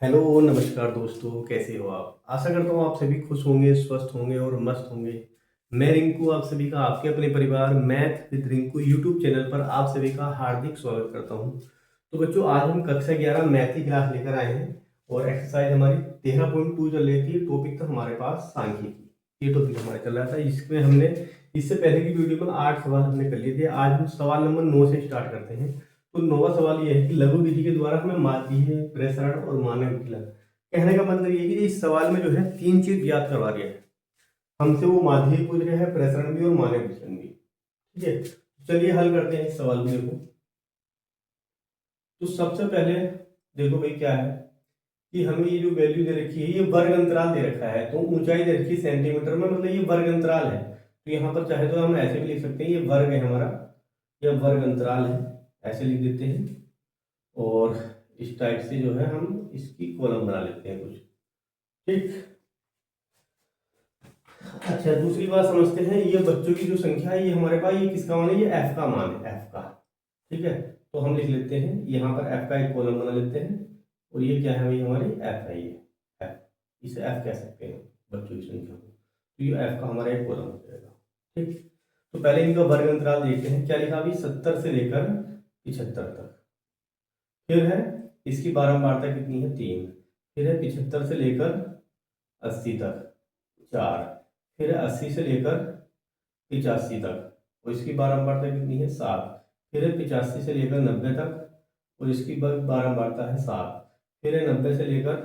Hello, नमस्कार दोस्तों, कैसे हो आप? आशा करता हूँ आप सभी खुश होंगे, स्वस्थ होंगे और मस्त होंगे। मैं रिंकू आप सभी का आपके अपने परिवार math with Rinku YouTube channel पर आप सभी का हार्दिक स्वागत करता हूँ। तो बच्चों, आज हम कक्षा 11 मैथ की क्लास लेकर आए हैं और एक्सरसाइज हमारी 13.2 चल रही थी। टॉपिक था हमारे पास सांख्यिकी। ये टॉपिक हमारा चल रहा था। इसमें हमने इससे पहले की वीडियो में 8 सवाल हमने कर लिए थे। आज हम सवाल नंबर 9 से स्टार्ट करते हैं। तो नौवां सवाल यह है कि लघु विधि के द्वारा हमें माध्य, प्रसरण और मानक विचलन। कहने का मतलब ये है कि इस सवाल में जो है 3 चीज याद करवा दिया है हमसे। वो माध्य पूछ रहे हैं, प्रसरण भी और मानक विचलन भी। ठीक है, चलिए हल करते हैं इस सवाल को। देखो, तो सबसे पहले देखो भाई क्या है कि हमें ये जो वैल्यू दे रखी है, ये वर्ग अंतराल दे रखा है। तो ऊंचाई दे रखी है सेंटीमीटर में, मतलब ये वर्ग अंतराल है। तो यहाँ पर चाहे तो हम ऐसे भी लिख सकते हैं, ये वर्ग है हमारा, यह वर्ग अंतराल है, ऐसे लिख देते हैं। और इस टाइप से जो है हम इसकी कॉलम बना लेते हैं कुछ। ठीक, अच्छा दूसरी बात समझते हैं। ये बच्चों की जो संख्या है, ये हमारे पास ये किसका मान है? ये एफ का मान है, एफ का। ठीक है, तो हम लिख लेते हैं यहाँ पर एफ का एक कॉलम बना लेते हैं। और ये क्या है भाई? हमारी एफ है, ये एफ, इसे एफ कह सकते हैं बच्चों की संख्या को। तो ये एफ का हमारा एक कॉलम हो जाएगा। ठीक, तो पहले इनका वर्ग अंतराल देखते हैं। क्या लिखा अभी? 70 से लेकर 75 तक। फिर है इसकी बारंबारता कितनी है? 3। फिर है 75 से लेकर 80 तक, 4। फिर है 80 से लेकर 85 तक, और इसकी बारंबारता कितनी है? 7। फिर है 85 से लेकर 90 तक, और इसकी बारंबारता है 7। फिर है 90 से लेकर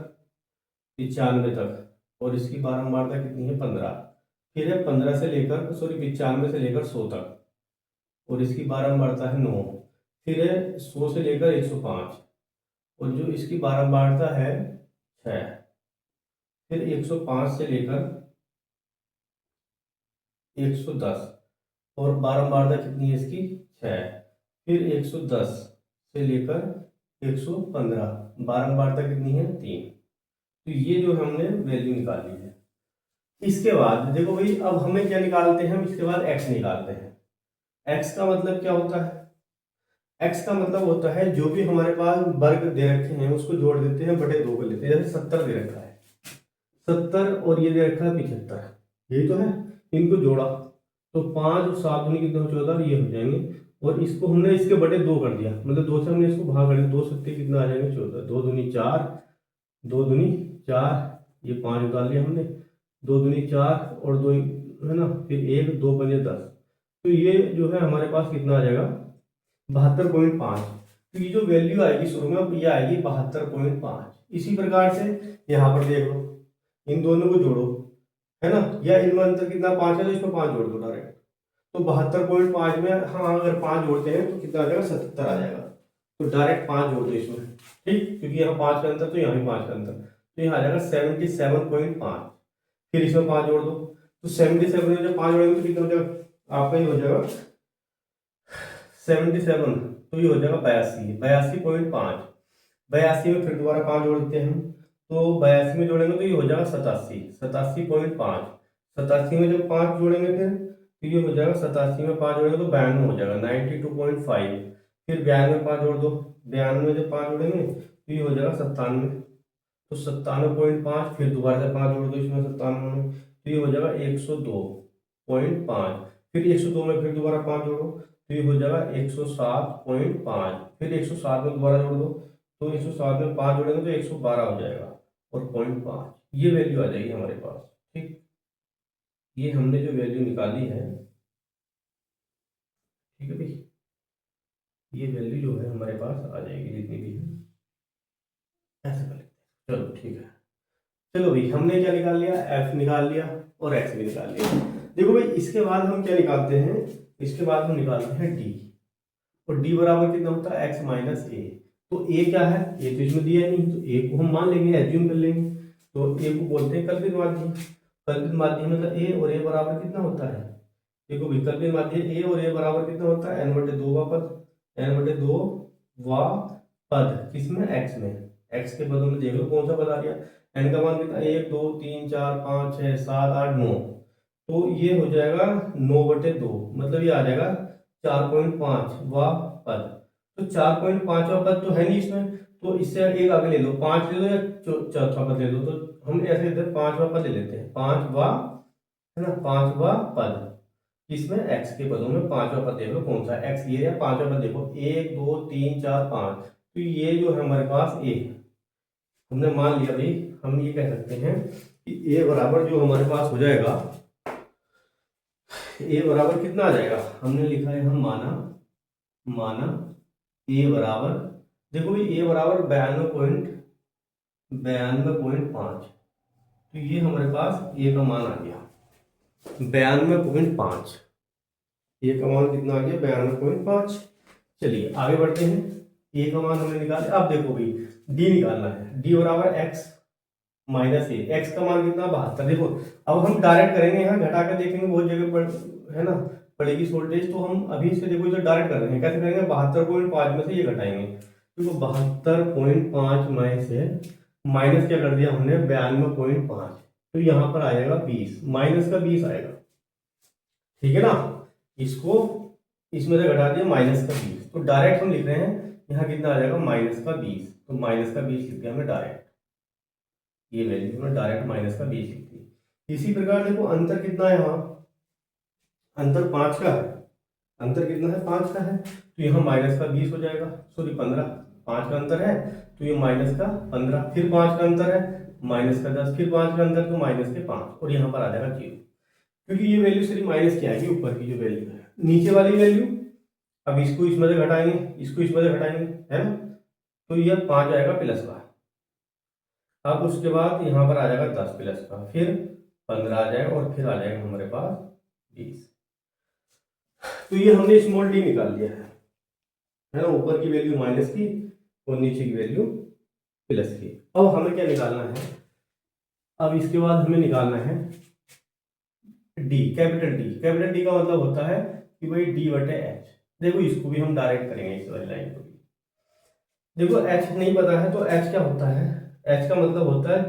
95 तक, और इसकी बारंबारता कितनी है? 15। फिर है 15 से लेकर 95 से लेकर 100 तक, और इसकी बारंबारता है 9। फिर है 100 से लेकर 105, और जो इसकी बारंबारता है 6। फिर 105 से लेकर 110, और बारंबारता कितनी है इसकी? 6। फिर 110 से लेकर 115, बारंबारता कितनी है? 3। तो ये जो हमने वैल्यू निकाली है। इसके बाद देखो भाई, अब हमें क्या निकालते हैं? हम इसके बाद एक्स निकालते हैं। एक्स का मतलब क्या होता है? एक्स का मतलब होता है जो भी हमारे पास वर्ग दे रखे हैं उसको जोड़ देते हैं, बटे 2 कर लेते हैं। जैसे 70 दे रखा है, 70 और ये दे रखा है 75, यही तो है। इनको जोड़ा तो 5 और 7 दूनी कितने हो? 14, ये हो जाएंगे। और इसको हमने इसके बटे 2 कर दिया, मतलब 2 से हमने इसको भाग कर दिया। 2 सत्ते कितना आ जाएंगे? 14। 2 दूनी 4, 2 दूनी 4, ये 5 निकाल लिया हमने। 2 दूनी 4 और 2 है ना, फिर 1, 2 पंजे 10। तो ये जो है हमारे पास कितना आ जाएगा? 72.5। तो ये जो वैल्यू आएगी शुरू में, ये आएगी 72.5। इसी प्रकार से यहाँ पर देख लो, इन दोनों को जोड़ो, है ना, या इनमें अंतर कितना? 5 है, तो इसमें 5 जोड़ दो डायरेक्ट। तो 72.5 में हाँ अगर 5 जोड़ते हैं तो कितना आ जाएगा? 77 आ जाएगा। तो डायरेक्ट 5 जोड़ दो इसमें। ठीक, क्योंकि यहाँ 5 का अंतर, तो यहाँ भी 5 का अंतर, तो यहाँ आ जाएगा 77.5। फिर इसमें 5 जोड़ दो, तो 77 में जब 5 जोड़ेंगे तो कितना हो जाएगा? आपका ही हो जाएगा 77, तो ये हो जाएगा 82.5। 82 में फिर दोबारा 5 जोड़ देते हैं हम, तो 82 में जोड़ेंगे तो ये हो जाएगा 87.5। 87 में जब 5 जोड़ेंगे फिर तो ये हो जाएगा 87 में 5 जोड़ेंगे तो 92 हो जाएगा, 92.5। फिर 92 में 5 जोड़ दो, 92 में जब 5 जोड़ेंगे तो ये हो जाएगा 97, तो 97.5। फिर दोबारा से 5 जोड़ दो इसमें 97 में, तो ये हो जाएगा 102.5। फिर 102 में फिर दोबारा 5 जोड़ो तो ये हो जाएगा 107.5। फिर 107 में दोबारा जोड़ दो, तो 107 में 5 जोड़ेंगे तो 112 हो जाएगा, और 0.5 ये वैल्यू आ जाएगी हमारे पास। ठीक, ये हमने जो वैल्यू निकाली है, ठीक है भाई, ये वैल्यू जो है हमारे पास आ जाएगी जितनी भी है। ऐसे कर लेते हैं, चलो ठीक है। चलो भाई, हमने क्या निकाल लिया? एफ निकाल लिया और एक्स भी निकाल लिया। देखो भाई, इसके बाद हम क्या निकालते हैं? इसके बाद हम निकालते हैं डी। और डी बराबर कितना होता है? एक्स माइनस ए। तो ए क्या है? ए तो इसमें दिया नहीं, तो ए को हम मान लेंगे, एज्यूम कर लेंगे। तो ए को बोलते हैं कल्पित माध्य। कल्पित माध्य मतलब ए और ए बराबर कितना होता है? देखो भाई, कल्पित माध्य ए और ए बराबर कितना होता है? n/2 का पद, n/2 वा पद, किसमें? एक्स में। एक्स के पदों में देख लो कौन सा पद आ गया। एन का मान कितना? 1 2 3 4 5 6 7 8 9, तो ये हो जाएगा 9/2, मतलब ये आ जाएगा 4.5 वा पद। तो 4.5वां पद तो है नहीं इसमें, तो इससे एक आगे ले लो, 5 ले लो या चौथा पद ले लो, तो हम ऐसे लेते हैं 5वां पद ले लेते हैं, 5वां, है ना, 5वां पद, इसमें x के पदों में 5वां पद देखो कौन सा है, x ये है, 5वां पद देखो 1 2 3 4 5, तो ये जो है हमारे पास a है। हमने मान लिया भाई, हम ये कह सकते हैं कि a बराबर जो हमारे पास हो जाएगा, a बराबर कितना आ जाएगा, हमने लिखा है, हम माना a बराबर, देखो भाई a बराबर 92.5, तो ये हमारे पास a का मान आ गया 92.5, ए का मान कितना आ गया 92.5। चलिए आगे बढ़ते हैं, ए का मान हमने निकाला। अब देखो भाई डी निकालना है, डी बराबर एक्स माइनस ए, एक्स का मान कितना 72। देखो अब हम डायरेक्ट करेंगे, यहाँ घटा कर देखेंगे बहुत जगह पर है ना पड़ेगी शॉर्टेज, तो हम अभी से देखो जो डायरेक्ट कर रहे हैं कैसे करेंगे, 72.5 में से ये घटाएंगे, देखो 72.5 में से माइनस क्या कर दिया हमने 92.5, तो यहाँ पर आएगा 20, माइनस का 20 आएगा, ठीक है ना, इसको इसमें से घटा दिया माइनस का 20, तो डायरेक्ट हम लिख रहे हैं यहाँ कितना आ जाएगा माइनस का 20, तो माइनस का 20 लिख दिया हमने डायरेक्ट, ये वैल्यू हमने डायरेक्ट माइनस का 20 लिख दी। इसी प्रकार देखो अंतर कितना है, यहाँ अंतर 5 का है, अंतर कितना है 5 का है, तो यहाँ माइनस का 20 हो जाएगा, सॉरी 15, 5 का अंतर है तो ये माइनस का 15, फिर 5 का अंतर है माइनस का 10, फिर 5 का अंतर तो माइनस के 5, और यहाँ पर आ जाएगा 0, क्योंकि ये वैल्यू सिर्फ माइनस की आएगी, ऊपर की जो वैल्यू है, नीचे वाली वैल्यू अब इसको इसमें से घटाएंगे, इसको इसमें से घटाएंगे, है ना, तो ये 5 आएगा प्लस का, अब उसके बाद यहाँ पर आ जाएगा 10 प्लस का, फिर 15 आ जाएगा, और फिर आ जाएगा हमारे पास 20, तो ये हमने स्मॉल डी निकाल लिया है ना, ऊपर की वैल्यू माइनस की और नीचे की वैल्यू प्लस की। अब हमें क्या निकालना है, अब इसके बाद हमें निकालना है D, capital D. Capital D का मतलब होता है कि भाई डी बटे एच, देखो इसको भी हम डायरेक्ट करेंगे इस वाली लाइन को भी, देखो एच नहीं पता है तो एच क्या होता है, एच का मतलब होता है,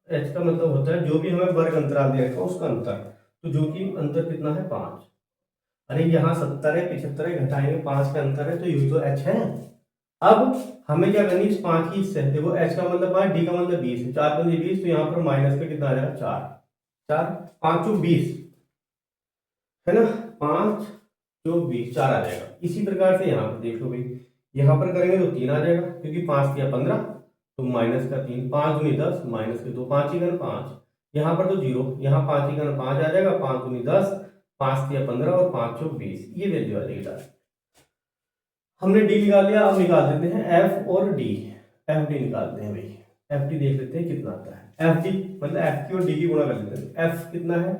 एच का मतलब होता है जो भी हमें वर्ग अंतराल दे रखा उसका अंतर, तो जो कि अंतर कितना है 5, अरे यहाँ 70 है 75 है, घटाएंगे 5 का अंतर है, तो ये तो एच है। अब हमें क्या करनी है इस 5 की इससे, देखो एच का मतलब 5, डी का मतलब 20 है, 4 5 20, तो यहाँ पर माइनस का कितना आ जाएगा 4, 4 5 20, है ना, 5 जो 20 4 आ जाएगा। इसी प्रकार से यहाँ पर देख लो भाई, यहाँ पर करेंगे तो 3 आ जाएगा, क्योंकि 5 दिया 15, तो माइनस का 3, 5 दूनी 10 माइनस के 2, 5 ही 5, यहाँ पर तो 0, यहाँ 5 ही 5 आ जाएगा, 5 दूनी 10, 5 दिया 15 और 5 चौक 20, ये वैल्यू आ जाएगी डायरेक्ट। हमने डी निकाल लिया, अब निकाल देते हैं एफ और डी, एफ डी निकालते हैं भाई, एफ डी देख लेते हैं कितना आता है, एफ डी मतलब एफ की और डी की गुणा कर लेते हैं, एफ कितना है,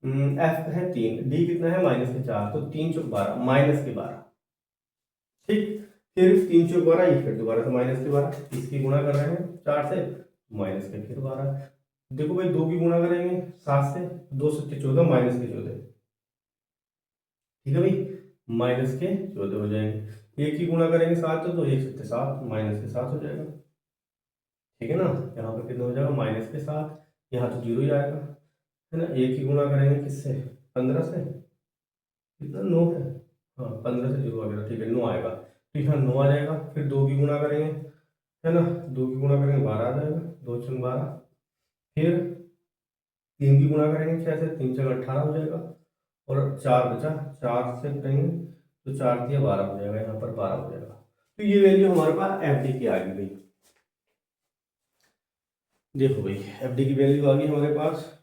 एफ है 3, डी कितना है माइनस के 4, तो 3 चौक 12 माइनस के 12, ठीक, फिर 3 चौक 12, ये फिर दोबारा से माइनस के 12, इसकी गुणा कर रहे हैं 4 से, माइनस के फिर 12, देखो भाई 2 की गुणा करेंगे 7 से, 2 7 14 माइनस के 14, ठीक है भाई, माइनस के 14 हो जाएंगे, एक की गुणा करेंगे 7 तो 1 7 7 माइनस के 7 हो जाएगा, ठीक है ना, यहाँ पर कितना हो जाएगा माइनस के 7, यहाँ तो 0 ही आएगा, है ना, एक की गुणा करेंगे किससे 15 से, कितना 9 है, हाँ 15 से 0 आ गया, ठीक है 9 आएगा, तो यहाँ 9 आ जाएगा, फिर 2 की गुणा करेंगे, है ना, 2 की गुणा करेंगे 12 आ जाएगा, 2 6 12, फिर 3 की गुणा करेंगे 6 से, 3 6 18 हो जाएगा, और 4 बचा, 4 से करेंगे तो 4 दिया 12 हो जाएगा, यहाँ पर 12 हो जाएगा, तो ये वैल्यू हमारे पास एफ डी की आ गई भाई, देखो भाई एफ डी की वैल्यू आ गई हमारे पास,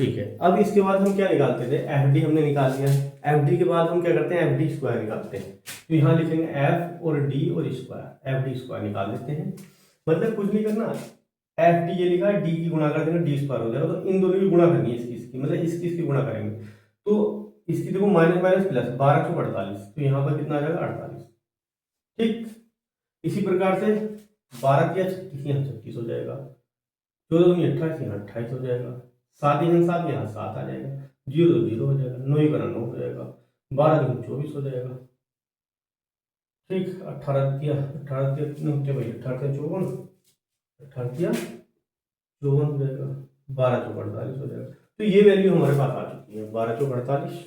ठीक है। अब इसके बाद हम क्या निकालते थे, एफ डी हमने निकाल लिया, एफ डी के बाद हम क्या करते हैं एफ डी स्क्वायर निकालते हैं, तो यहाँ लिखेंगे एफ और डी और स्क्वायर, एफ डी स्क्वायर निकाल लेते हैं, मतलब कुछ नहीं करना, एफ डी ये लिखा है, डी की गुणा कर देंगे डी स्क्वायर हो जाएगा, तो इन दोनों की गुणा करनी है, इसकी मतलब इसकी गुणा करेंगे, तो इसकी देखो माइनस माइनस प्लस 12 चौक 48, तो यहाँ पर कितना आ जाएगा 48, ठीक, इसी प्रकार से 12 किया 36, यहाँ 36 हो जाएगा, 14 दूनी 28, यहाँ 28 हो जाएगा, 7 ही 7 यहाँ 7 आ जाएगा, 0 तो 0 हो जाएगा, 9 ही 9 हो जाएगा, 12 दूनी 24 हो जाएगा, ठीक, 18 दिया कितने होते भाई, 18 54, 18 दिया 54 हो जाएगा, 12 चौक 48 हो जाएगा, तो ये वैल्यू हमारे पास आ चुकी है 12 चौक 48,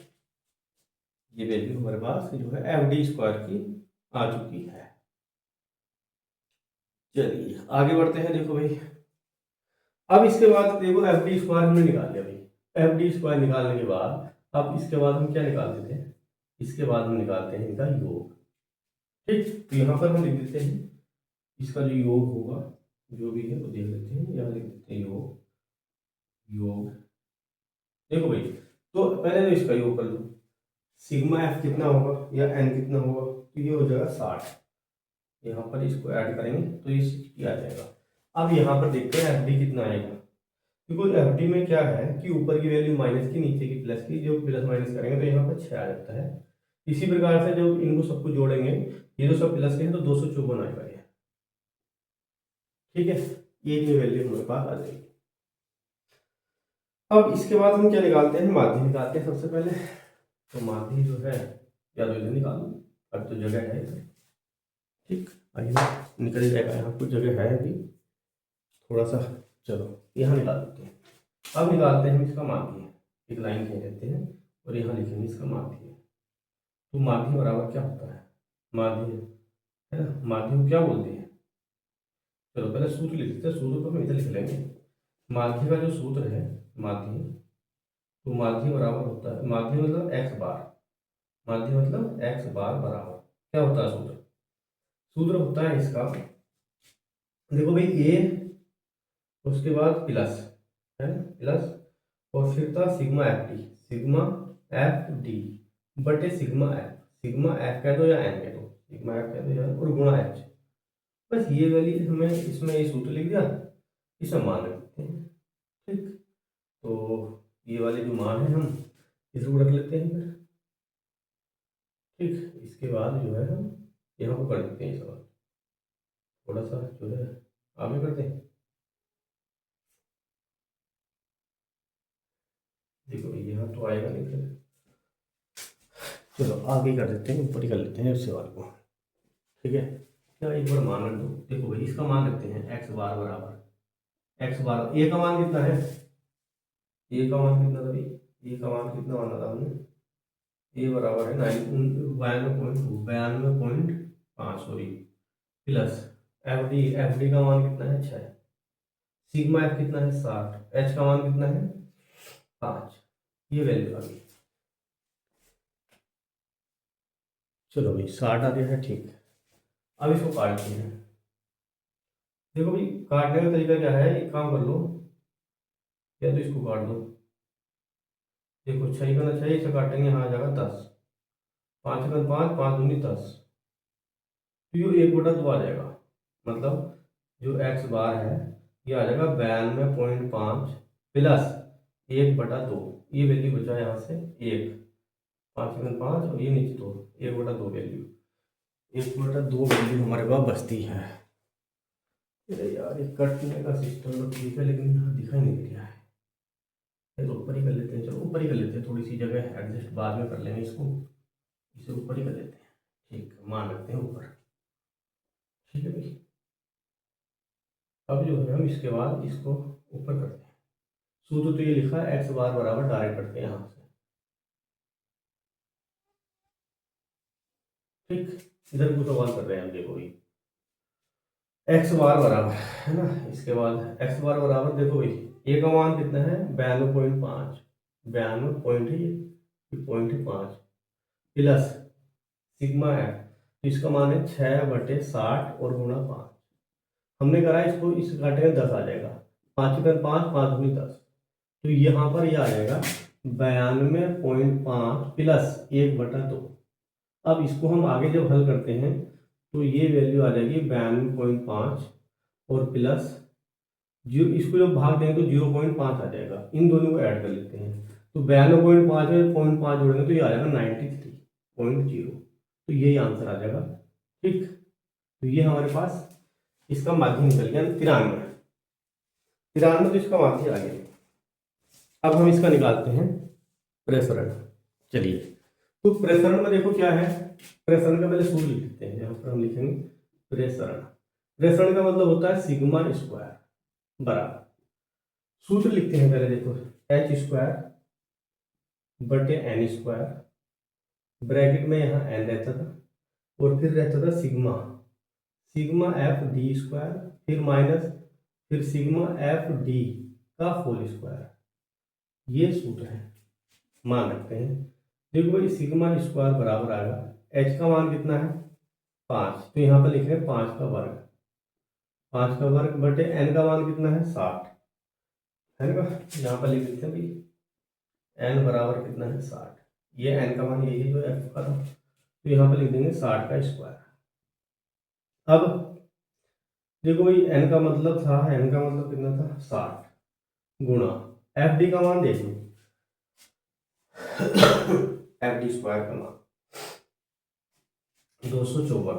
ये वैल्यू हमारे पास जो है एफ डी स्क्वायर की आ चुकी है। चलिए आगे बढ़ते हैं। देखो भाई, अब इसके बाद देखो एफ डी स्क्वायर हमने निकाल लिया भाई। एफ डी स्क्वायर निकालने के बाद अब इसके बाद हम क्या निकालते थे, इसके बाद हम निकालते हैं इनका योग। ठीक, तो यहाँ पर हम लिख देते हैं इसका जो योग होगा, जो भी है वो देख लेते हैं, यहाँ लिख देते हैं योग। योग देखो भाई, तो पहले तो इसका योग कर लो। सिग्मा एफ कितना होगा या एन कितना होगा, तो ये हो जाएगा 60। यहाँ पर इसको ऐड करेंगे तो ये 60 आ जाएगा। अब यहाँ पर देखते हैं एफ डी कितना आएगा, क्योंकि एफ डी में क्या है कि ऊपर की वैल्यू माइनस की, नीचे की प्लस की, जो प्लस माइनस करेंगे तो यहाँ पर 6 आ जाता है। इसी प्रकार से जब इनको सबको जोड़ेंगे, ये तो सब प्लस के हैं तो 254 आएगा ये। ठीक है, ये वैल्यू हमारे पास आ जाएगी। अब इसके बाद हम क्या निकालते हैं, माध्य निकालते हैं सबसे पहले। तो माध्य जो है या तो इधर निकाल लो, अब तो जगह है इधर। ठीक, आइए निकल जाएगा, यहाँ कुछ जगह है अभी थोड़ा सा। चलो यहाँ निकाल देते हैं। अब निकालते हैं इसका माध्य, एक लाइन कह देते हैं और यहाँ लिखेंगे इसका माध्य। तो माध्य बराबर क्या होता है, माध्य है ना, माध्य को क्या बोलते हैं। चलो पहले सूत्र लिख देते हैं, सूत्र को हम इधर लिख लेंगे। माध्य का जो सूत्र है माध्य, तो माध्य बराबर होता है, माध्य मतलब एक्स बार, माध्य मतलब एक्स बार बराबर क्या होता है सूत्र, सूत्र होता है इसका, देखो भाई ए, उसके बाद प्लस है ना, प्लस और फिर था sigma F D, sigma F D बटे सिग्मा एफ, सिग्मा एफ कह दो या एन कह दो, सिग्मा एफ कह दो या, और गुणा एच। बस ये वाली हमें इसमें ये सूत्र लिख दिया, इसमें मान रख देते हैं। ठीक, तो ये वाले जो मान है हम इसको रख लेते हैं फिर। ठीक, इसके बाद जो है हम यहाँ को कर देते हैं सवाल, थोड़ा सा जो है आगे करते हैं। देखो यहाँ तो आएगा नहीं फिर, चलो आगे कर देते हैं, ऊपर ही कर लेते हैं इस सवाल को। ठीक है, क्या एक बार मान रख दो। देखो भाई इसका मान रखते हैं एक्स बार बराबर, एक्स बार ए का मान कितना है, ए का मान कितना था भाई, ए का मान कितना माना था हमने, ए बराबर है 92.5 सॉरी, प्लस एफ डी का मान कितना है 6, सिग्मा एफ कितना है 60, एच का मान कितना है 5, ये वैल्यू आ गई। चलो भाई 60 आ गया है। ठीक, अब इसको काटते हैं। देखो भाई काटने का तरीका क्या है, एक काम कर लो, या तो इसको काट दो। देखो 6 का 6 से काटेंगे, यहाँ आ जाएगा 10, 5 का 5, 5 दूनी 10, तो ये 1/2 आ जाएगा। मतलब जो एक्स बार है ये आ जाएगा 92.5 प्लस 1/2, ये वैल्यू बचा यहाँ से 1, 5 का 5 और ये नीचे 2, 1/2 वैल्यू, 1/2 वैल्यू हमारे पास बचती है। अरे यार ये कटने का सिस्टम तो ठीक है, लेकिन यहाँ दिखाई नहीं दे रहा है। तो ऊपर ही कर लेते हैं, चलो ऊपर ही कर लेते हैं, थोड़ी सी जगह एडजस्ट बाद में कर लेंगे इसको, इसे ऊपर ही कर लेते हैं। ठीक, मान रखते हैं ऊपर। ठीक है भाई, अब जो है हम इसके बाद इसको ऊपर करते हैं। सूत्र तो ये लिखा है एक्स बार बराबर, डायरेक्ट करते हैं यहाँ से। ठीक, इधर को सवाल कर रहे हैं हम, देखो भाई एक्स बार बराबर है ना, इसके बाद एक्स बार बराबर देखो भाई ए का मान कितना है 92.5, 92.5 प्लस सिग्मा है, तो इसका मान है 6/60 और गुणा 5, हमने करा इसको, इस घाटे में 10 आ जाएगा, 5 का 5, 5 दूनी 10, तो यहाँ पर यह आ जाएगा 92.5 प्लस 1/2। अब इसको हम आगे जब हल करते हैं तो ये वैल्यू आ जाएगी 92.5 और प्लस जीरो, इसको जब भाग देंगे तो 0.5 आ जाएगा, इन दोनों को ऐड कर लेते हैं, तो 92.5 में 0.5 जोड़ेंगे तो ये आ जाएगा 93.0, तो यही आंसर आ जाएगा। ठीक, तो ये हमारे पास इसका माध्य निकल गया 93, 93 तो इसका माध्य आ गया। अब हम इसका निकालते हैं प्रसरण। चलिए, तो प्रसरण में देखो क्या है, प्रसरण का पहले सूत्र लिख लेते हैं, यहाँ पर हम लिखेंगे प्रसरण। प्रसरण का मतलब होता है सिग्मा स्क्वायर बराबर, सूत्र लिखते हैं पहले, देखो एच स्क्वायर बटे एन स्क्वायर, ब्रैकेट में यहाँ एन रहता था और फिर रहता था sigma, sigma F D square, फिर माइनस, फिर सिग्मा एफ डी का होल स्क्वायर। ये सूत्र है, मान रखते हैं। देखो भाई सिग्मा स्क्वायर बराबर आएगा, एच का मान कितना है 5, तो यहाँ पर लिख रहे हैं 5 का वर्ग, 5 का वर्ग बटे एन का मान कितना है 60 है ना। यहाँ पर लिख देते हैं भाई एन बराबर कितना है 60, ये एन का मान यही जो एफ का था, तो यहाँ पर लिख देंगे 60 का स्क्वायर। अब देखो भाई एन का मतलब था, एन का मतलब कितना था 60 गुणा एफ डी का मान देख लो एफ डी स्क्वायर का मान 254,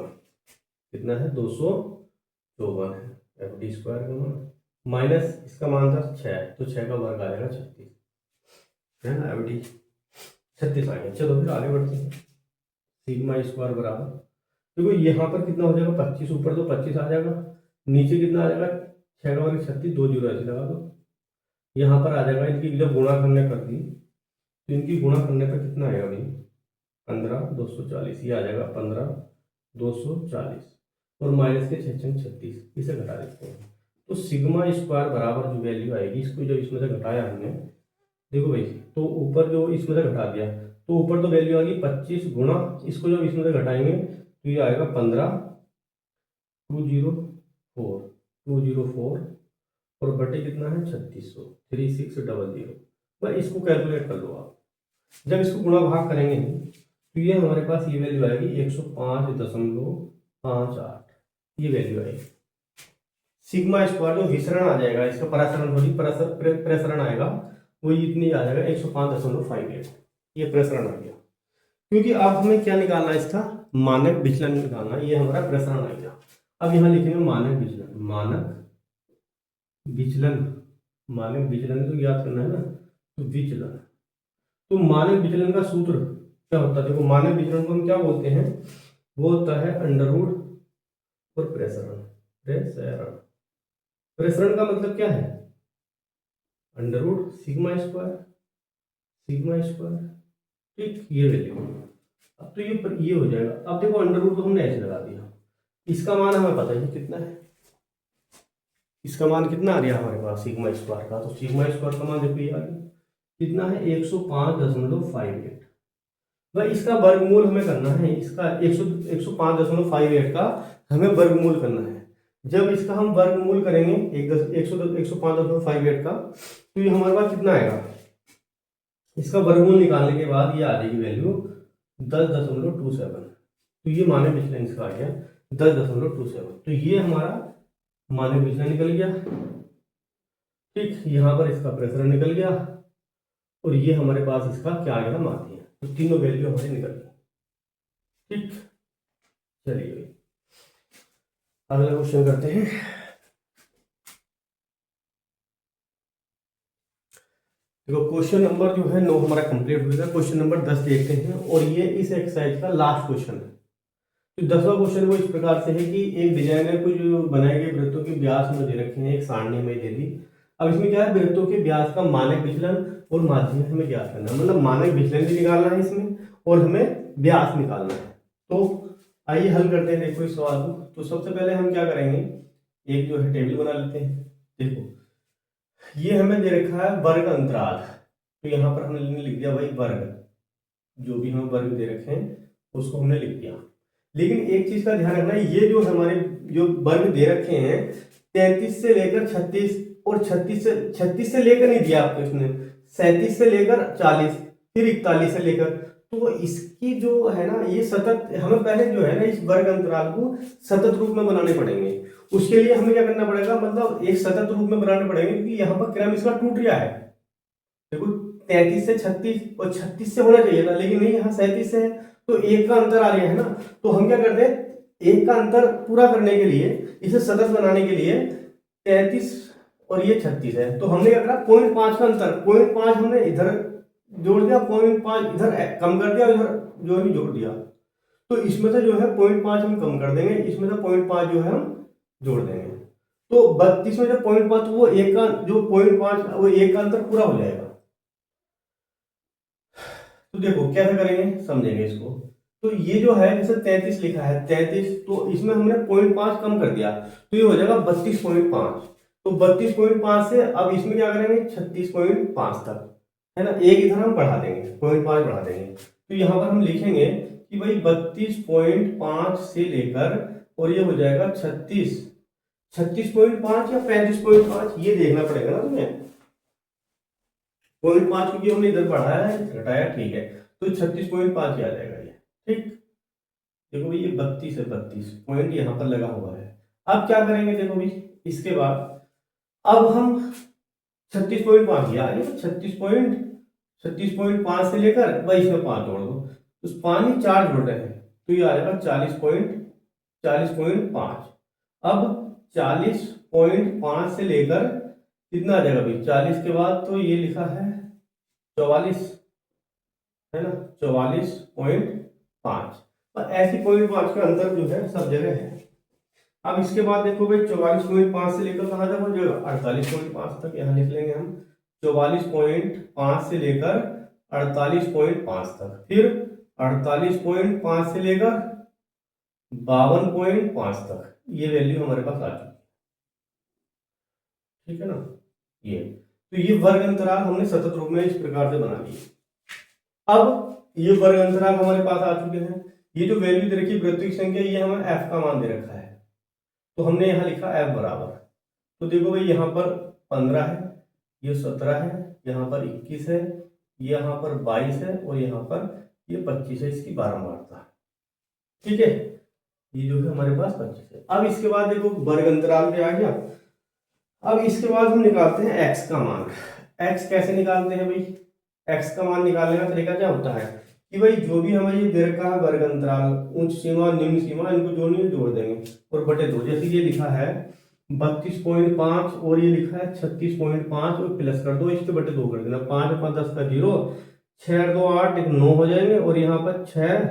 कितना है 254 है एफ डी स्क्वायर का मान, माइनस इसका मान था 6, तो 6 का वर्ग आ जाएगा 36 है ना, एफ डी 36 आ गया। चलो फिर आगे बढ़ते हैं। सिग्मा स्क्वायर बराबर, देखो यहाँ पर कितना हो जाएगा 25, ऊपर तो 25 आ जाएगा, नीचे कितना आ जाएगा 6 का वर्ग 36, 2 जीरो ऐसे लगा दो, यहाँ पर आ जाएगा इनकी जब गुणा करने कर दी तो इनकी गुणा करने पर कितना आएगा भाई 15 240, ये आ जाएगा 15 240 और माइनस के 6 36, इसे घटा देते हैं। तो सिग्मा स्क्वायर बराबर जो वैल्यू आएगी, इसको जब इसमें से घटाया हमने, देखो भाई तो ऊपर जो इसमें से घटा दिया तो ऊपर तो वैल्यू आ गई 25 गुणा, इसको जब इसमें से घटाएंगे तो ये आएगा 15 204 और बटे कितना है 3600 3600, बस इसको कैलकुलेट कर लो आप। जब इसको गुणा भाग करेंगे तो ये हमारे पास ये वैल्यू आएगी 105.58, ये वैल्यू आएगी। सिग्मा स्क्वायर जो विसरण आ जाएगा, इसका प्रसरण थोड़ी प्रसरण आएगा, वो इतनी आ जाएगा 105.58, ये प्रसरण आ गया। क्योंकि अब हमें क्या निकालना है, इसका मानक विचलन निकालना, ये हमारा प्रसरण आ गया। अब यहाँ लिखेंगे मानक विचलन, मानक विचलन तो याद करना है ना, तो विचलन, तो मानक विचलन का सूत्र क्या होता है, देखो मानक विचलन को हम क्या बोलते हैं, वो होता है अंडर रूट और प्रसरण। प्रसरण का मतलब क्या है, अंडर रूट सिग्मा स्क्वायर, ठीक, ये वैल्यू। अब तो ये हो जाएगा। अब देखो अंडर रूट को हमने ऐसे लगा दिया, इसका मान हमें पता है कितना है, इसका मान कितना आ गया हमारे पास सिग्मा स्क्वायर का, तो सिग्मा स्क्वायर का मान देखो ये आ गया कितना है 105.58। भाई इसका वर्गमूल हमें करना है, इसका 105.58 का हमें वर्गमूल करना है। जब इसका हम वर्गमूल करेंगे 105.58 का, तो ये हमारे पास कितना आएगा, इसका वर्गमूल निकालने के बाद ये आ जाएगी वैल्यू 10.27, तो ये मानक विचलन इसका आ गया 10.27, तो ये हमारा मानक विचलन निकल गया। ठीक, यहाँ पर इसका प्रसरण निकल गया और ये हमारे पास इसका क्या आ गया माध्य, तो तीनों वैल्यू हमारी निकल गई। ठीक, चलिए अगला क्वेश्चन करते हैं। देखो क्वेश्चन नंबर जो है 9 हमारा कंप्लीट हो गया, क्वेश्चन नंबर 10 देखते हैं, और ये इस एक्सरसाइज का लास्ट क्वेश्चन है। तो 10वां क्वेश्चन वो इस प्रकार से है कि एक डिजाइनर को जो बनाए गए वृत्तों के व्यास में दे रखे हैं, एक सारणी में दे दी। अब इसमें क्या है, वृत्तों के व्यास का मानक विचलन और माध्यम हमें ज्ञात करना है, मतलब मानक विचलन भी निकालना है इसमें और हमें व्यास निकालना है। तो आइए हल करते हैं, देखो इस सवाल को। तो सबसे पहले हम क्या करेंगे, एक जो है टेबल बना लेते हैं। देखो ये हमें दे रखा है वर्ग अंतराल, तो यहाँ पर हमने लिख दिया भाई वर्ग, जो भी हमें वर्ग दे रखे हैं उसको हमने लिख दिया। लेकिन एक चीज का ध्यान रखना है, ये जो हमारे जो वर्ग दे रखे हैं 33 से लेकर 36 और 36 से लेकर नहीं दिया आपको इसने, 37 से लेकर 40 फिर 41 से लेकर, तो इसकी जो है ना ये सतत, हमें पहले जो है ना इस वर्ग अंतराल को सतत रूप में बनाने पड़ेंगे। उसके लिए हमें क्या करना पड़ेगा, मतलब एक सतत रूप में बनाने पड़ेंगे, क्योंकि यहाँ पर क्रम इसका टूट गया है। देखो 33 से 36 और 36 से होना चाहिए था, लेकिन नहीं, यहाँ 37 से है, तो एक का अंतर आ गया है ना। तो हम क्या करते हैं, एक का अंतर पूरा करने के लिए, इसे सतत बनाने के लिए 33 और ये 36 है, तो हमने क्या करा 0.5 का अंतर, 0.5 हमने इधर जोड़ दिया, 0.5 इधर कम कर दिया, इधर जो भी जोड़ दिया। तो इसमें से जो है 0.5 हम कम कर देंगे, इसमें से 0.5 जो है हम जोड़ देंगे, तो 32 में जब 0.5, तो वो एक का जो 0.5 वो एक का अंतर पूरा हो जाएगा। तो देखो कैसे करेंगे, समझेंगे इसको। तो ये जो है जैसे 33 लिखा है 33, तो इसमें हमने 0.5 कम कर दिया, तो ये हो जाएगा 32.5। तो 32.5 से अब इसमें क्या करेंगे 36.5 तक, है ना, एक इधर हम बढ़ा देंगे 0.5 बढ़ा देंगे। तो यहाँ पर हम लिखेंगे कि भाई 32.5 से लेकर और ये हो जाएगा 36.5 या 35.5, ये देखना पड़ेगा ना तुम्हें। 0.5 क्योंकि हमने इधर बढ़ाया है घटाया, ठीक है, तो 36.5 आ जाएगा ये। ठीक, देखो भाई ये 32 है, 32 पॉइंट यहाँ पर लगा हुआ है। अब क्या करेंगे देखो भाई, इसके बाद अब हम 36.5 ये आ गया, 36.5 से लेकर भाई इसमें 5 जोड़ दो, उस पानी 4 जोड़ रहे हैं, तो ये आ जाएगा 40.5। अब 40.5 से लेकर कितना आ जाएगा भाई 40 के बाद, तो ये लिखा है 44, है ना, 44.5। और ऐसी 0.5 का अंतर जो है सब जगह है। अब इसके बाद देखो भाई 44.5 से लेकर कहाँ तक हो जाएगा 48.5 तक, यहाँ लिख लेंगे हम 44.5 से लेकर 48.5 तक, फिर 48.5 से लेकर 52.5 तक, ये वैल्यू हमारे पास आ चुकी है। ठीक है ना, ये तो ये वर्ग अंतराल हमने सतत रूप में इस प्रकार से बना लिए। अब ये वर्ग अंतराल हमारे पास आ चुके हैं। ये जो वैल्यू दे रखी वृत्तीय संख्या, ये हमें f का मान दे रखा है, तो हमने यहाँ लिखा f बराबर, तो देखो भाई यहाँ पर 15 है, ये 17 है, यहाँ पर 21 है, यहाँ पर 22 है और यहाँ पर ये 25 है, इसकी बारंबारता। ठीक है, ये जो है हमारे पास 25 है। अब इसके बाद देखो वर्ग अंतराल पे आ गया। अब इसके बाद हम निकालते हैं x का मान। x कैसे निकालते हैं भाई, x का मान निकालने का तरीका क्या होता है कि भाई जो भी हमें ये दे रखा है वर्ग अंतराल, उच्च सीमा और निम्न सीमा, इनको जोड़नी है जोड़ देंगे और बटे 2। जैसे ये लिखा है 32.5 और ये लिखा है 36.5 और प्लस कर दो, इसके बटे 2 कर देना, 5 और 5 10 का 0, 6 और 2 8, 9 हो जाएंगे और यहाँ पर 6,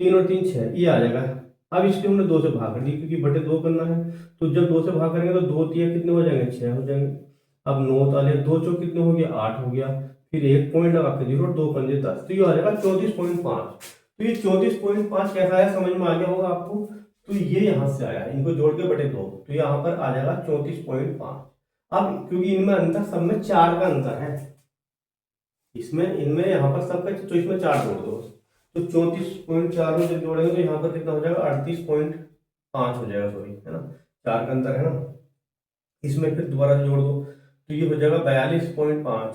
3 और 3 6, ये आ जाएगा। अब इसके हमने 2 से भाग कर दी क्योंकि बटे 2 करना है, तो जब 2 से भाग करेंगे तो 2 3 कितने हो जाएंगे 6 हो जाएंगे। अब 9 ताले 2 चौक कितने हो गए 8 हो गया, फिर 1 पॉइंट लगा के 0, 2 पंजे 10, तो ये आ जाएगा 34.5। तो ये 34.5 कैसा है समझ में आ गया होगा आपको, तो ये यहाँ से आया, इनको जोड़ के बटे 2, तो यहाँ पर आ जाएगा 34.5। अब क्योंकि इनमें अंतर, सब में 4 का अंतर है, इसमें इनमें यहाँ पर सबका, तो इसमें 4 जोड़ दो, तो 34.4 में जब जोड़ेंगे तो यहाँ पर कितना हो जाएगा 38.5 हो जाएगा, सॉरी, है ना, 4 का अंतर है ना। इसमें फिर दोबारा से जोड़ दो, तो ये हो जाएगा 42.5,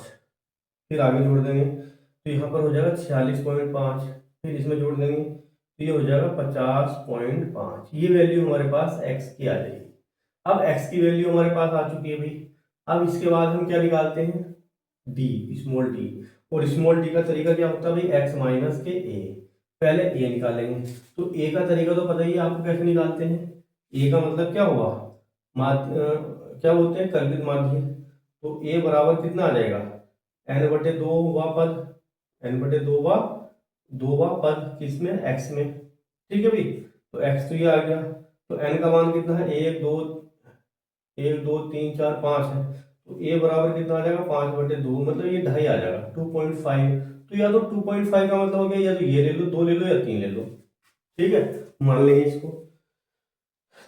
फिर आगे जोड़ देंगे तो यहाँ पर हो जाएगा 46.5, फिर इसमें जोड़ देंगे तो ये हो जाएगा 50.5। ये वैल्यू हमारे पास x की आ जाएगी। अब x की वैल्यू हमारे पास आ चुकी है भाई। अब इसके बाद हम क्या निकालते हैं d, स्मॉल d, और स्मॉल d का तरीका क्या होता है भाई x माइनस के a, पहले a निकालेंगे। तो a का तरीका तो पता ही है आपको कैसे निकालते हैं, a का मतलब क्या हुआ माध्य, क्या बोलते हैं कल्पित माध्य, तो a बराबर कितना आ जाएगा n बटे 2 वा पद, n बटे 2 वा पद किसमें x में। ठीक है भाई, तो x तो ये आ गया, तो n का मान कितना है 1 2 3 4 5 है, तो a बराबर कितना आ जाएगा 5 बटे 2, मतलब ये 2.5 आ जाएगा 2.5। तो या तो 2.5 का मतलब हो गया, या तो ये ले लो 2 ले लो या 3 ले लो, ठीक है, मान लेंगे इसको।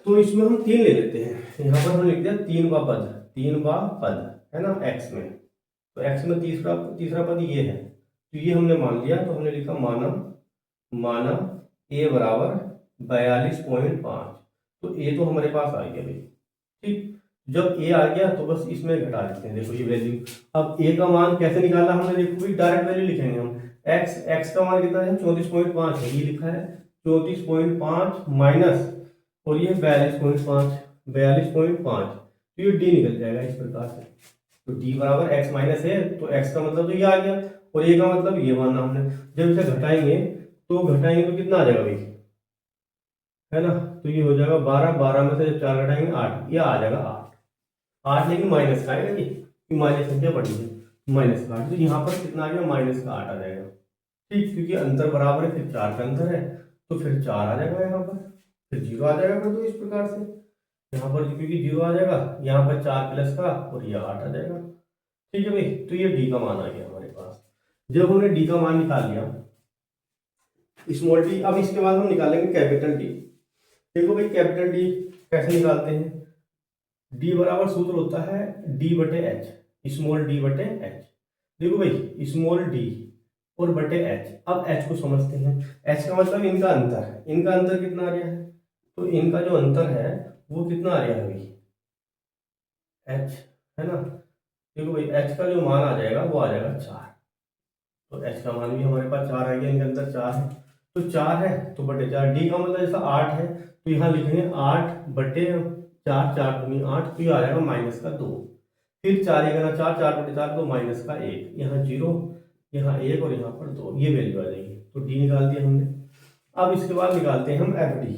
तो इसमें हम 3 ले लेते हैं, यहाँ पर हम लिख दिया 3 वा पद, 3 वा पद है ना x में, तो x में तीसरा पद ये है, तो ये हमने मान लिया, तो हमने लिखा माना a बराबर 42.5। तो a तो हमारे पास आ गया भाई। ठीक, जब a आ गया तो बस इसमें घटा देते हैं, देखो ये वैल्यू। अब a का मान कैसे निकालना हमने, देखो भाई डायरेक्ट वैल्यू लिखेंगे हम, x का मान कितना है 34.5 है, ये लिखा है 34.5 माइनस, और ये 42.5, तो ये d निकल जाएगा इस प्रकार से। तो d बराबर x माइनस है, तो x का मतलब तो ये आ गया, और a का मतलब ये माना हमने। जब इसे घटाएंगे तो कितना आ जाएगा भाई, है ना, तो ये हो जाएगा 12 में से जब 4 घटाएंगे 8, ये आ जाएगा 8, लेकिन माइनस का आएगा, ये माइनस संख्या बड़ी है, माइनस का 8, तो यहाँ पर कितना आ गया माइनस का 8 आ जाएगा। ठीक, क्योंकि अंतर बराबर है, फिर 4 का अंतर है, तो फिर 4 आ जाएगा यहाँ पर, फिर 0 आ जाएगा, फिर तो इस प्रकार से यहाँ पर क्योंकि 0 आ जाएगा, यहाँ पर 4 प्लस का और ये 8 आ जाएगा। ठीक है भाई, तो ये d का मान आ गया हमारे पास। जब हमने d का मान निकाल लिया, स्मॉल डी। अब इसके बाद हम निकालेंगे कैपिटल डी। देखो भाई कैपिटल डी कैसे निकालते हैं, डी बराबर सूत्र होता है डी बटे एच, स्मॉल डी बटे एच। देखो भाई स्मॉल डी और बटे एच, अब एच को समझते हैं। एच का मतलब इनका अंतर है, इनका अंतर कितना आ रहा है, तो इनका जो अंतर है वो कितना आ रहा है भाई, एच, है ना। देखो भाई एच का जो मान आ जाएगा वो आ जाएगा 4, तो एच का मान भी हमारे पास 4 आ गया, इनके अंदर 4 है, तो 4 है तो बटे 4। डी का मतलब जैसा 8 है तो यहाँ लिखेंगे 8 बटे 4, 4 दूनी 8, तो ये आ जाएगा माइनस का 2। फिर 4 एक ना 4, 4 बटे 4 तो माइनस का 1, यहाँ 0, यहाँ 1 और यहाँ पर 2, ये वैल्यू आ जाएगी। तो डी निकाल दिया हमने। अब इसके बाद निकालते हैं हम एफ डी,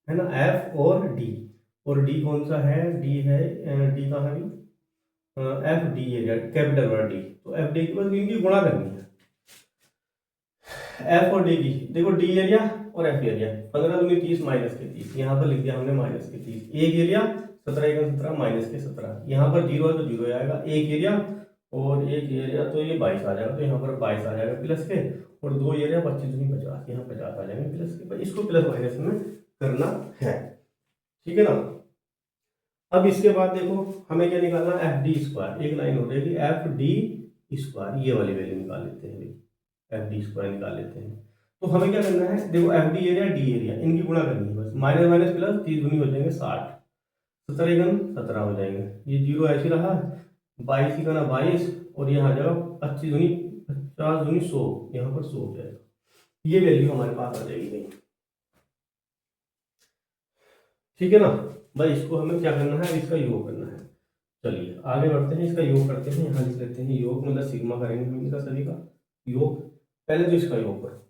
है ना, एफ और डी। और डी कौन सा है, डी है, डी कहाँ है, F D area, capital word D. तो एफ डी की बस इनकी गुणा करनी है, एफ और डी की। देखो डी एरिया और एफ एरिया, 15 दूनी 30 माइनस के 30, यहाँ पर लिख दिया हमने माइनस के 30। एक एरिया 17 एक 17 माइनस के 17, यहाँ पर 0 है तो 0 आएगा। एक एरिया और एक एरिया तो ये 22 आ जाएगा, तो यहाँ पर 22 आ जाएगा प्लस के, और 2 एरिया 25 दूनी 50, यहाँ 50 आ जाएंगे प्लस के। इसको प्लस माइनस में करना है, ठीक है ना। अब इसके बाद देखो हमें क्या निकालना है, एफ डी स्क्वायर। एक लाइन हो जाएगी एफ डी स्क्वायर, ये वाली वैल्यू निकाल लेते हैं, एफ डी स्क्वायर निकाल लेते हैं। तो हमें क्या करना है, देखो F D area D area इनकी गुणा करनी है बस, माइनस माइनस प्लस 30 दूनी हो जाएंगे 60, 17 एकम 17 हो जाएंगे, ये 0 ऐसे रहा, 22 का ना 22, और यहाँ आ जाएगा 25 दूनी 50 दूनी 100, यहाँ पर 100 हो जाएगा। ये वैल्यू हमारे पास आ जाएगी, ठीक है ना भाई। इसको हमें क्या करना है, इसका योग करना है। चलिए आगे बढ़ते हैं, इसका योग करते हैं। यहाँ लिख लेते हैं योग, मतलब सिग्मा करेंगे हम इनका सभी का योग। पहले तो इसका योग करो,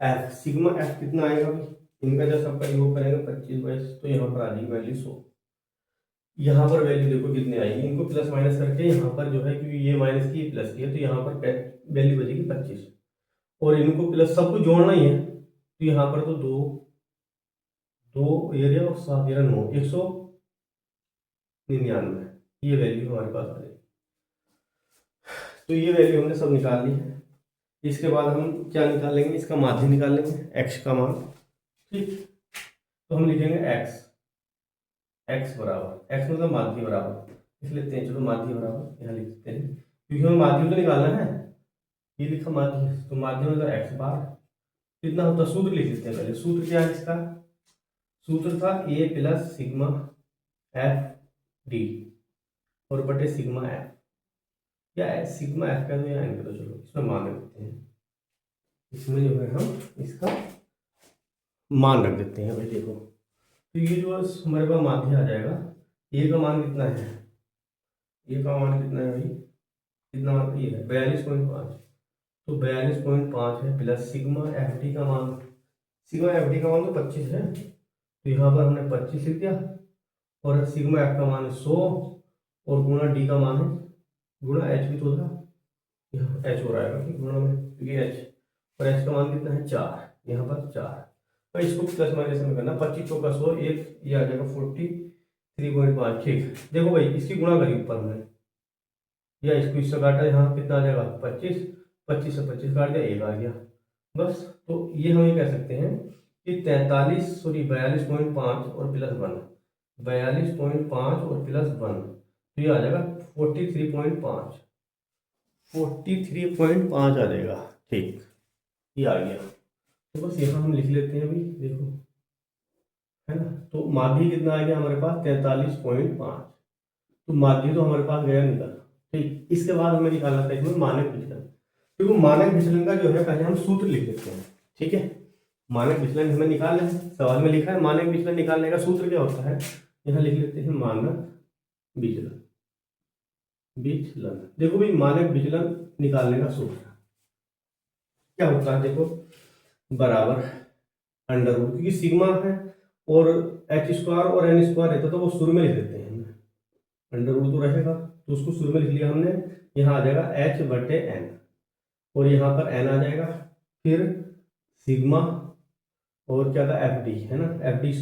एफ सिग्मा एफ कितना आएगा भाई, इनका जब सबका योग करेंगे 25 22, तो यहाँ पर आ जाएगी वैल्यू 100। यहाँ पर वैल्यू देखो कितने आएगी, इनको प्लस माइनस करके यहाँ पर जो है, क्योंकि ये माइनस की प्लस की है, तो यहाँ पर वैल्यू बचेगी 25, और इनको प्लस सबको जोड़ना ही है, तो यहाँ पर तो 2 एरिया और 7 एरिया 9, 199, ये वैल्यू हमारे पास आ जाएगी। तो ये वैल्यू हमने सब निकाल ली है। इसके बाद हम क्या निकाल लेंगे, इसका माध्य निकाल लेंगे, x का मान, ठीक। तो हम लिखेंगे x बराबर, x मतलब माध्य बराबर, लिख लेते हैं, चलो माध्य बराबर यहाँ लिख लेते हैं, क्योंकि हमें माध्य तो निकालना है। ये लिखा माध्य, तो माध्य मतलब x बार कितना होता है, सूत्र लिख लेते हैं पहले। सूत्र क्या है इसका, सूत्र था a plus sigma F D और बटे सिग्मा एफ, क्या है सिग्मा एफ का, तो यहाँ करो, चलो इसमें मान रख देते हैं, इसमें जो है हम इसका मान रख देते हैं भाई। देखो तो ये जो हमारे पास माध्य आ जाएगा, ए का मान कितना है, ए का मान कितना है भाई, कितना मान ये है 42.5, तो 42.5 है, प्लस सिग्मा एफ डी का मान, सिग्मा एफ डी का मान तो 25 है, तो यहाँ पर हमने 25 लिख दिया, और सिग्मा एफ का मान है 100, और गुणा डी का मान है, गुणा एच भी तो था, यहाँ एच हो रहा है गुणा में, क्योंकि एच, और एच का मान कितना है 4, यहाँ पर 4, तो इसको प्लस माइनस में करना, 25 चौका 100, एक ये आ जाएगा 43.5, ठीक। देखो भाई इसकी गुणा करी ऊपर में, या इसको इससे काटा, यहाँ कितना आ जाएगा 25, 25 से 25 काट दिया, एक आ गया बस। तो ये हम ये कह सकते हैं कि 42.5 और प्लस 1, 42.5 और प्लस 1, तो ये आ जाएगा 43.5, 43.5 आ जाएगा, ठीक, ये आ गया। तो बस यहाँ हम लिख लेते हैं भाई, देखो है ना। तो माध्य कितना आ गया हमारे पास 43.5, तो माध्य तो हमारे पास गया निकल, ठीक। इसके बाद हमें निकालना था इसमें मानक विचलन, क्योंकि मानक विचलन का जो है पहले हम सूत्र लिख लेते हैं, ठीक है। मानक विचलन हमें निकालना है, सवाल में लिखा है मानक विचलन निकालने का सूत्र क्या होता है, यहाँ लिख लेते हैं मानक विचलन, विचलन। देखो भाई मानक विचलन निकालने का सूत्र क्या होता है, देखो बराबर अंडर रूट, क्योंकि सिग्मा है और एच स्क्वायर और एन स्क्वायर रहता तो वो शुरू में लिख देते हैं, अंडर रूट तो रहेगा तो उसको शुरू में लिख लिया हमने। यहाँ आ जाएगा एच बटे एन, और यहाँ पर एन आ जाएगा, फिर सिग्मा और क्या था एफ डी, है ना, एफ डी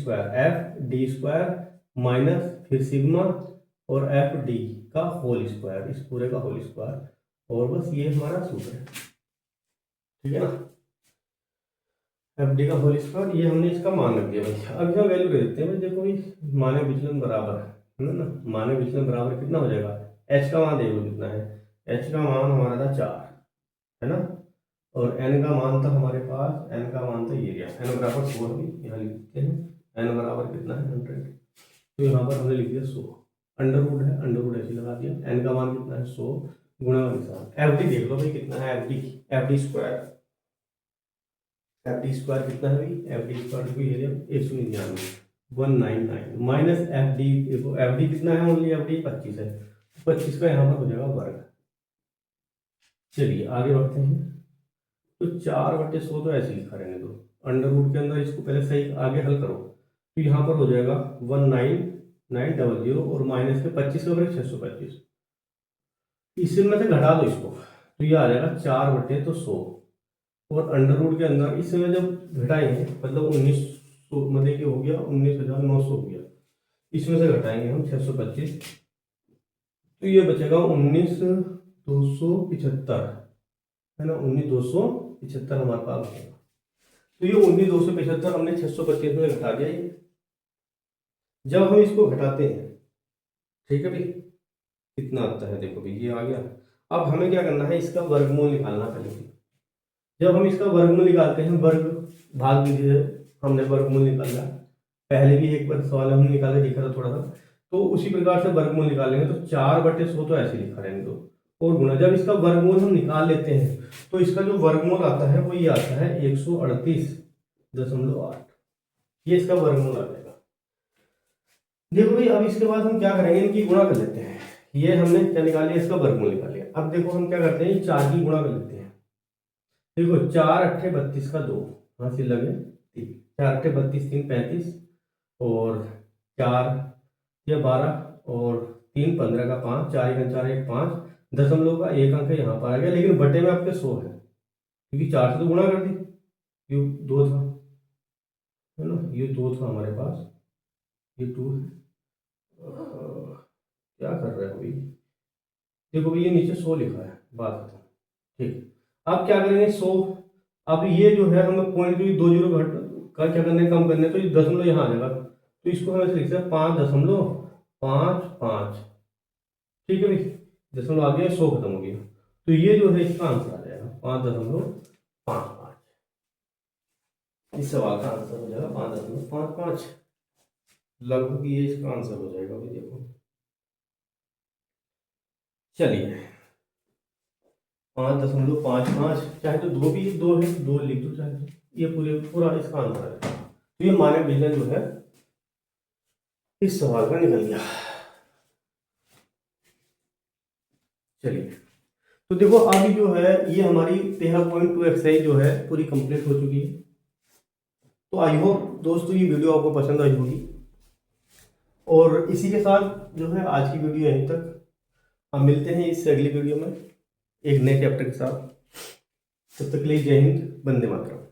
स्क्वायर माइनस फिर सिग्मा और एफ डी का होल स्क्वायर, इस पूरे का होल स्क्वायर, और बस ये हमारा सूत्र है, ठीक है ना। एफ डी का होल स्क्वायर, ये हमने इसका मान रख दिया भाई। अब यहाँ वैल्यू दे देते हैं भाई। देखो भाई मानक विचलन बराबर है ना, मानक विचलन बराबर कितना हो जाएगा, एच का मान देख लो कितना है, एच का मान हमारा था 4 है ना, और एन का मान था हमारे पास, एन का मान था ये गया, एन बराबर 100 भी यहाँ लिख देते हैं, एन बराबर कितना है 100, तो यहाँ पर हमने लिख दिया 100, अंडर रूट है, अंडर रूट ऐसे लगा दिया, एन का मान कितना है 100 गुणा निशान, एफ डी देख लो भाई कितना है, F D square, F D square कितना है भाई, एफ डी स्क्वायर को ये 199 199 माइनस एफ डी, देखो एफ डी कितना है, ओनली एफ डी 25 है, 25 का यहाँ पर हो जाएगा वर्ग। चलिए आगे बढ़ते हैं, तो 4/100 तो ऐसे लिखा रहने दो, अंडर रूट के अंदर इसको पहले सही आगे हल करो, तो यहाँ पर हो जाएगा 19900 और माइनस के 25 का वर्ग 625, इसमें से घटा दो इसको, तो ये आ जाएगा 4/100 और अंडर रूट के अंदर इसमें जब घटाएंगे मतलब 1900 मतलब कि हो गया 19,900 हो गया, इसमें से घटाएंगे हम 625, तो ये बचेगा 19,275 है ना, 19,275 हमारे पास बचेगा। तो ये 19,275 हमने 625 में घटा दिया। ये जब हम इसको घटाते हैं, ठीक है भाई, कितना आता है देखो भाई ये आ गया। अब हमें क्या करना है, इसका वर्गमूल निकालना पड़ेगा। जब हम इसका वर्गमूल निकालते हैं, वर्ग भाग दीजिए, हमने वर्गमूल निकाला, पहले भी एक बार सवाल हमने निकाला दिखा था थोड़ा सा, तो उसी प्रकार से वर्गमूल निकालेंगे, तो 4/100 तो ऐसे लिखा रहेंगे दो, और गुणा, जब इसका वर्गमूल हम निकाल लेते हैं तो इसका जो वर्गमूल आता है वो ये आता है 138.8, ये इसका वर्गमूल आ जाएगा। देखो भाई अब इसके बाद हम क्या करेंगे, इनकी गुणा कर लेते हैं, ये हमने क्या निकाल लिया, इसका वर्गमूल निकाल लिया। अब देखो हम क्या करते हैं, 4 की गुणा कर लेते हैं। देखो 4 × 8 = 32 का 2, हाँ से लगे 4 × 8 = 32 3 35 और 4 या 12 और 3 15 का 5, 4 × 4 = 5, दशमलव का 1 अंक यहाँ पर आ गया, लेकिन बटे में आपके 100 है क्योंकि 4 से तो गुणा कर दी, ये 2 था है ना, ये 2 था हमारे पास, ये 2 है। क्या कर रहे हो भाई, देखो भाई ये नीचे 100 लिखा है, बात खत्म, ठीक। अब क्या करेंगे 100, अब ये जो है हमें पॉइंट जो 20 घट का क्या करने, कम करने, तो ये दशमलव यहाँ आ जाएगा, तो इसको हमें लिख सकते हैं 5.55, ठीक है भाई, दशमलव आ गया, 100 खत्म हो गया, तो ये जो है इसका आंसर आ जाएगा 5.55। इस सवाल का आंसर हो जाएगा 5.55, लगभग ये इसका आंसर हो जाएगा भाई। देखो चलिए 5.55, चाहे तो 2 भी 2 है, 2 लिख दो चाहे तो, ये पूरा इसका आंसर है। तो ये मानक विचलन जो है इस सवाल का निकल गया। चलिए तो देखो अभी जो है ये हमारी 13.2 एक्सरसाइज जो है पूरी कंप्लीट हो चुकी है। तो आई होप दोस्तों ये वीडियो आपको पसंद आई होगी, और इसी के साथ जो है आज की वीडियो यहीं तक, हम मिलते हैं इस अगली वीडियो में एक नए चैप्टर के साथ। तब तक के लिए जय हिंद, वंदे मातरम।